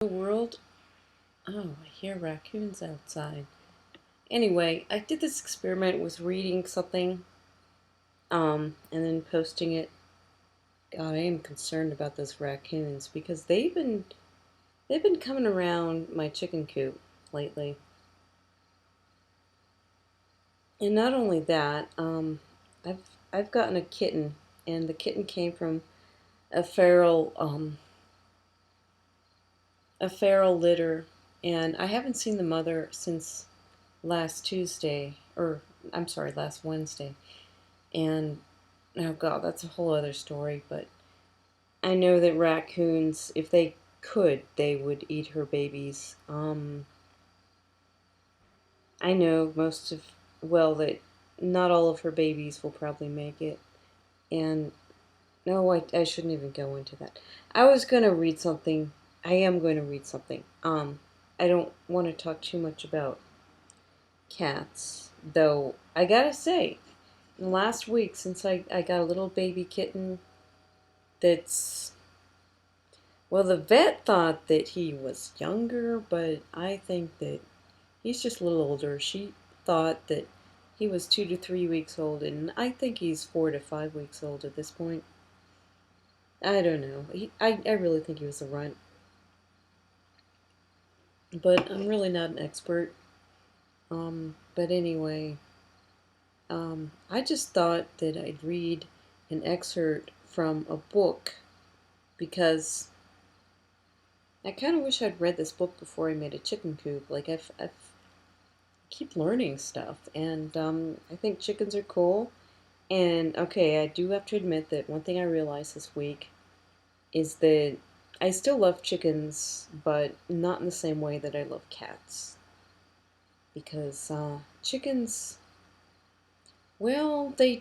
The world. Oh, I hear raccoons outside. Anyway, I did this experiment with reading something, and then posting it. God, I am concerned about those raccoons because they've been coming around my chicken coop lately. And not only that, I've I've gotten a kitten, and the kitten came from a feral a feral litter, and I haven't seen the mother since last Tuesday, or I'm sorry, last Wednesday. And oh God, that's a whole other story. But I know that raccoons, if they could, they would eat her babies. I know that not all of her babies will probably make it. And no, I shouldn't even go into that. I was going to read something. I am going to read something. I don't want to talk too much about cats, though I gotta say, last week, since I got a little baby kitten that's, well, the vet thought that he was younger, but I think that he's just a little older. She thought that he was 2 to 3 weeks old, and I think he's 4 to 5 weeks old at this point. I don't know. I really think he was a runt, but I'm really not an expert. But anyway, I just thought that I'd read an excerpt from a book because I kind of wish I'd read this book before I made a chicken coop. Like I've keep learning stuff, and I think chickens are cool. And okay, I do have to admit that one thing I realized this week is that I still love chickens, but not in the same way that I love cats. Because chickens, well, they're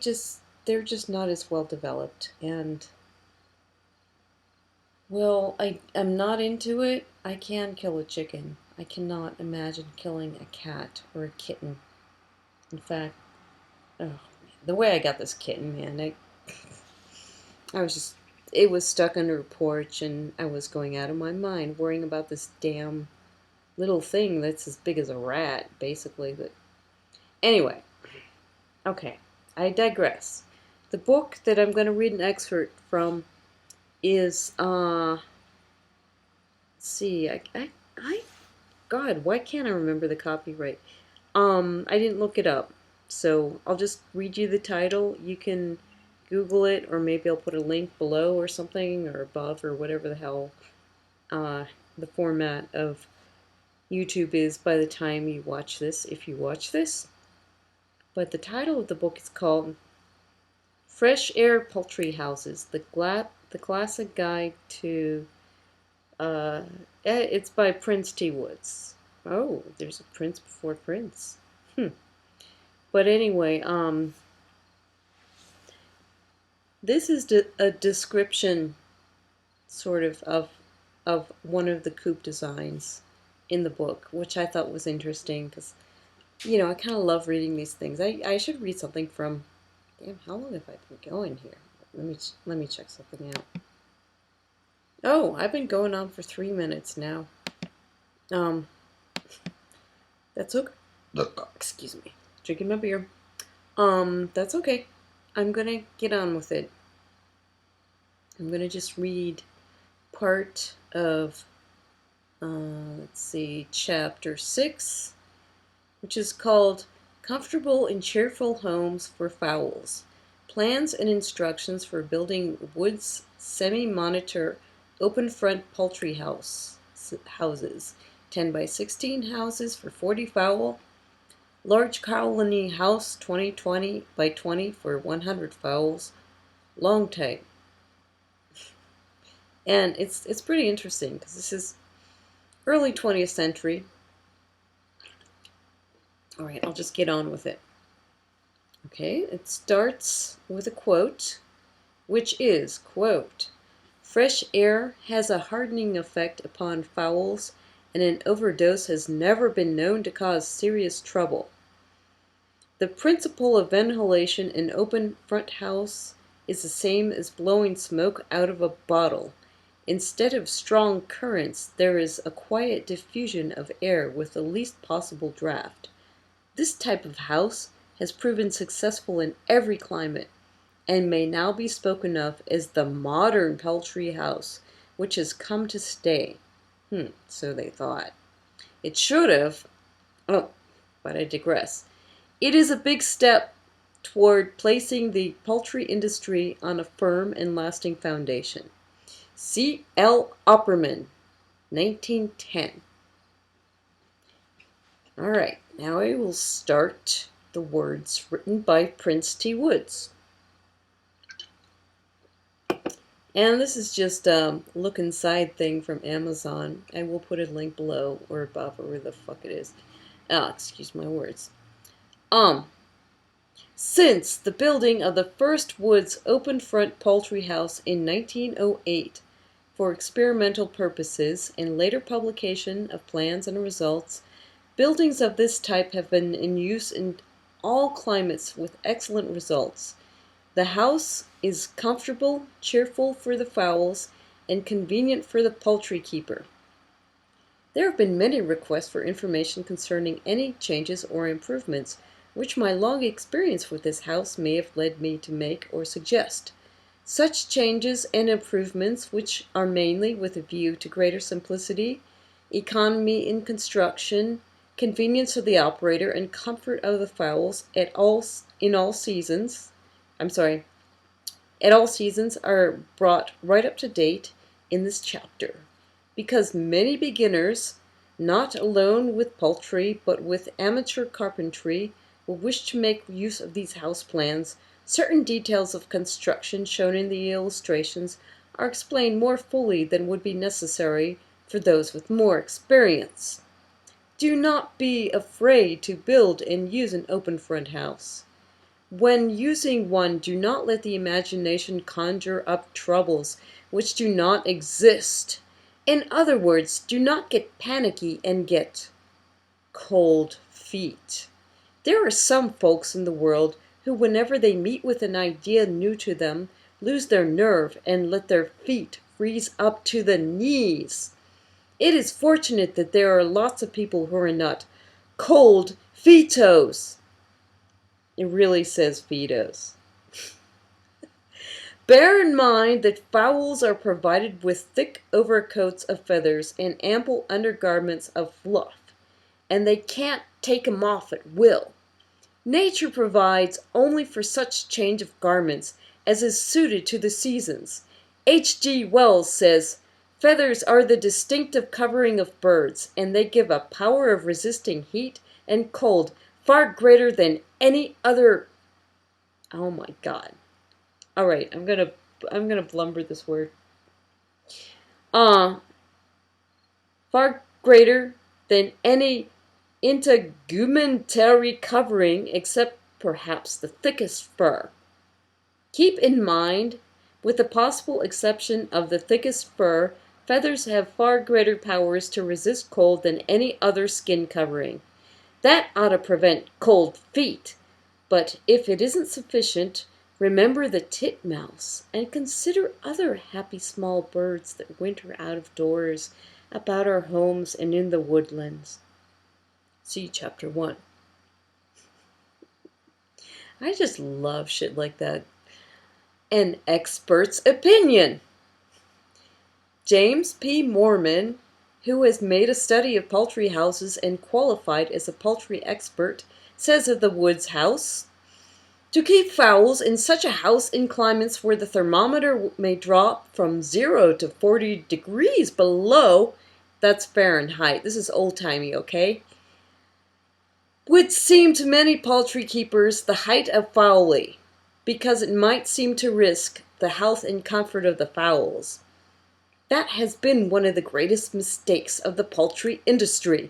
just not as well developed, and well, I'm not into it. I can kill a chicken. I cannot imagine killing a cat or a kitten. In fact, oh, the way I got this kitten, man, I was just, it was stuck under a porch, and I was going out of my mind worrying about this damn little thing that's as big as a rat, basically. But anyway, okay, I digress. The book that I'm going to read an excerpt from is, let's see, God, why can't I remember the copyright? I didn't look it up, so I'll just read you the title. You can Google it, or maybe I'll put a link below or something, or above, or whatever the hell uh, the format of YouTube is by the time you watch this, if you watch this. But the title of the book is called Fresh Air Poultry Houses, the Classic Guide to, it's by Prince T. Woods. Oh, there's a prince before Prince. But anyway, this is a description, sort of one of the coop designs in the book, which I thought was interesting because, I kind of love reading these things. I should read something from, damn, how long have I been going here? Let me check something out. Oh, I've been going on for 3 minutes now. Um, that's okay. Excuse me. Drinking my beer. That's okay. I'm gonna get on with it. I'm gonna just read part of, let's see, chapter 6, which is called Comfortable and Cheerful Homes for Fowls. Plans and instructions for building Woods semi-monitor open-front poultry houses. 10 by 16 houses for 40 fowl. Large colony house 20 by 20 for 100 fowls. Long tag. And it's pretty interesting because this is early 20th century. All right, I'll just get on with it. Okay, it starts with a quote, which is, quote, "Fresh air has a hardening effect upon fowls, and an overdose has never been known to cause serious trouble. The principle of ventilation in open front house is the same as blowing smoke out of a bottle. Instead of strong currents, there is a quiet diffusion of air with the least possible draft. This type of house has proven successful in every climate, and may now be spoken of as the modern poultry house, which has come to stay. So they thought. It should have. Oh, but I digress. It is a big step toward placing the poultry industry on a firm and lasting foundation. C. L. Opperman, 1910. All right, now I will start the words written by Prince T. Woods. And this is just a look inside thing from Amazon. I will put a link below or above or where the fuck it is. Excuse my words. Since the building of the first Woods open-front poultry house in 1908 for experimental purposes and later publication of plans and results, buildings of this type have been in use in all climates with excellent results. The house is comfortable, cheerful for the fowls, and convenient for the poultry keeper. There have been many requests for information concerning any changes or improvements which my long experience with this house may have led me to make or suggest. Such changes and improvements, which are mainly with a view to greater simplicity, economy in construction, convenience of the operator, and comfort of the fowls at all seasons, are brought right up to date in this chapter, because many beginners, not alone with poultry but with amateur carpentry, will wish to make use of these house plans. Certain details of construction shown in the illustrations are explained more fully than would be necessary for those with more experience. Do not be afraid to build and use an open-front house. When using one, do not let the imagination conjure up troubles which do not exist. In other words, do not get panicky and get cold feet. There are some folks in the world who, whenever they meet with an idea new to them, lose their nerve and let their feet freeze up to the knees. It is fortunate that there are lots of people who are not cold feetos. It really says feetos. Bear in mind that fowls are provided with thick overcoats of feathers and ample undergarments of fluff, and they can't take 'em off at will. Nature provides only for such change of garments as is suited to the seasons. H.G. Wells says, "Feathers are the distinctive covering of birds, and they give a power of resisting heat and cold far greater than any other." Oh my God! All right, I'm gonna blumber this word. Far greater than any integumentary covering, except perhaps the thickest fur. Keep in mind, with the possible exception of the thickest fur, feathers have far greater powers to resist cold than any other skin covering. That ought to prevent cold feet. But if it isn't sufficient, remember the titmouse and consider other happy small birds that winter out of doors, about our homes and in the woodlands. See Chapter 1. I just love shit like that. An expert's opinion. James P. Moorman, who has made a study of poultry houses and qualified as a poultry expert, says of the Woods house, "To keep fowls in such a house in climates where the thermometer may drop from 0 to 40 degrees below," that's Fahrenheit, this is old-timey, okay, "would seem to many poultry keepers the height of folly, because it might seem to risk the health and comfort of the fowls. That has been one of the greatest mistakes of the poultry industry.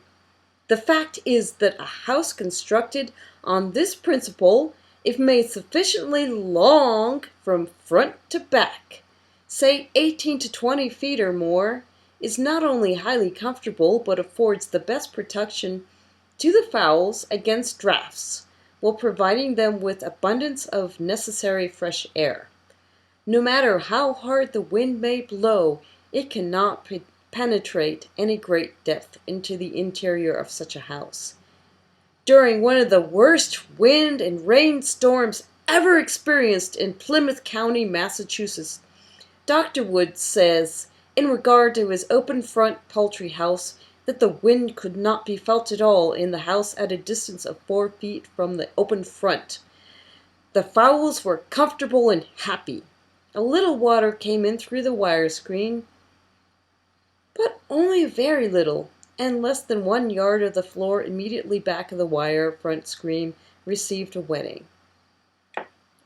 The fact is that a house constructed on this principle, if made sufficiently long from front to back, say 18 to 20 feet or more, is not only highly comfortable, but affords the best protection to the fowls against drafts, while providing them with abundance of necessary fresh air. No matter how hard the wind may blow, It cannot penetrate any great depth into the interior of such a house. During one of the worst wind and rain storms ever experienced in Plymouth County, Massachusetts, Dr. Wood says, in regard to his open-front poultry house, that the wind could not be felt at all in the house at a distance of 4 feet from the open front. The fowls were comfortable and happy. A little water came in through the wire screen, but only very little, and less than 1 yard of the floor immediately back of the wire front screen received a wetting.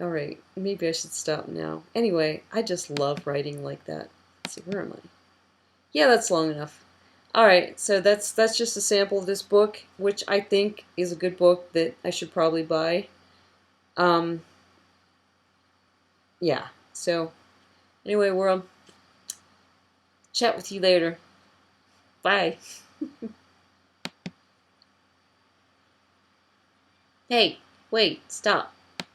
Alright, maybe I should stop now. Anyway, I just love writing like that. Let's see, where am I? Yeah, that's long enough. Alright, so that's just a sample of this book, which I think is a good book that I should probably buy. Yeah, so anyway, world, chat with you later. Bye. Hey, wait, stop.